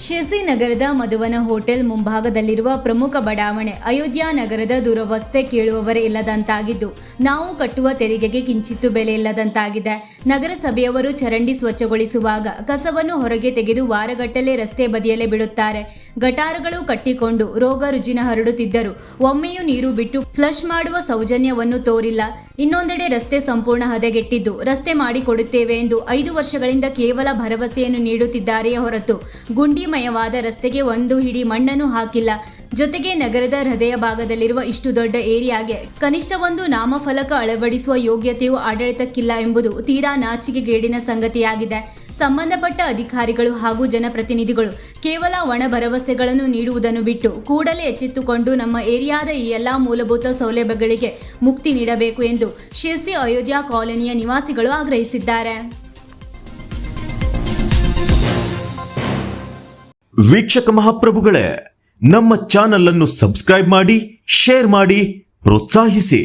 ಶಿರ್ಸಿ ನಗರದ ಮಧುವನ ಹೋಟೆಲ್ ಮುಂಭಾಗದಲ್ಲಿರುವ ಪ್ರಮುಖ ಬಡಾವಣೆ ಅಯೋಧ್ಯ ನಗರದ ದುರವಸ್ಥೆ ಕೇಳುವವರೇ ಇಲ್ಲದಂತಾಗಿದ್ದು, ನಾವು ಕಟ್ಟುವ ತೆರಿಗೆಗೆ ಕಿಂಚಿತ್ತು ಬೆಲೆ ಇಲ್ಲದಂತಾಗಿದೆ. ನಗರಸಭೆಯವರು ಚರಂಡಿ ಸ್ವಚ್ಛಗೊಳಿಸುವಾಗ ಕಸವನ್ನು ಹೊರಗೆ ತೆಗೆದು ವಾರಗಟ್ಟಲೆ ರಸ್ತೆ ಬದಿಯಲ್ಲೇ ಬಿಡುತ್ತಾರೆ. ಗಟಾರಗಳು ಕಟ್ಟಿಕೊಂಡು ರೋಗ ರುಜಿನ ಹರಡುತ್ತಿದ್ದರೂ ಒಮ್ಮೆಯೂ ನೀರು ಬಿಟ್ಟು ಫ್ಲಶ್ ಮಾಡುವ ಸೌಜನ್ಯವನ್ನು ತೋರಿಲ್ಲ. ಇನ್ನೊಂದೆಡೆ ರಸ್ತೆ ಸಂಪೂರ್ಣ ಹದಗೆಟ್ಟಿದ್ದು, ರಸ್ತೆ ಮಾಡಿಕೊಡುತ್ತೇವೆ ಎಂದು 5 ವರ್ಷಗಳಿಂದ ಕೇವಲ ಭರವಸೆಯನ್ನು ನೀಡುತ್ತಿದ್ದಾರೆಯೇ ಹೊರತು ಗುಂಡಿಮಯವಾದ ರಸ್ತೆಗೆ ಒಂದು ಹಿಡಿ ಮಣ್ಣನ್ನು ಹಾಕಿಲ್ಲ. ಜೊತೆಗೆ ನಗರದ ಹೃದಯ ಭಾಗದಲ್ಲಿರುವ ಇಷ್ಟು ದೊಡ್ಡ ಏರಿಯಾಗೆ ಕನಿಷ್ಠ ಒಂದು ನಾಮಫಲಕ ಅಳವಡಿಸುವ ಯೋಗ್ಯತೆಯೂ ಆಡಳಿತಕ್ಕಿಲ್ಲ ಎಂಬುದು ತೀರಾ ನಾಚಿಕೆಗೇಡಿನ ಸಂಗತಿಯಾಗಿದೆ. ಸಂಬಂಧಪಟ್ಟ ಅಧಿಕಾರಿಗಳು ಹಾಗೂ ಜನಪ್ರತಿನಿಧಿಗಳು ಕೇವಲ ಒಣ ಭರವಸೆಗಳನ್ನು ನೀಡುವುದನ್ನು ಬಿಟ್ಟು ಕೂಡಲೇ ಎಚ್ಚೆತ್ತುಕೊಂಡು ನಮ್ಮ ಏರಿಯಾದ ಈ ಎಲ್ಲ ಮೂಲಭೂತ ಸೌಲಭ್ಯಗಳಿಗೆ ಮುಕ್ತಿ ನೀಡಬೇಕು ಎಂದು ಶಿರ್ಸಿ ಅಯೋಧ್ಯ ಕಾಲೋನಿಯ ನಿವಾಸಿಗಳು ಆಗ್ರಹಿಸಿದ್ದಾರೆ. ವೀಕ್ಷಕ ಮಹಾಪ್ರಭುಗಳೇ, ನಮ್ಮ ಚಾನಲ್ ಅನ್ನು ಸಬ್ಸ್ಕ್ರೈಬ್ ಮಾಡಿ, ಶೇರ್ ಮಾಡಿ, ಪ್ರೋತ್ಸಾಹಿಸಿ.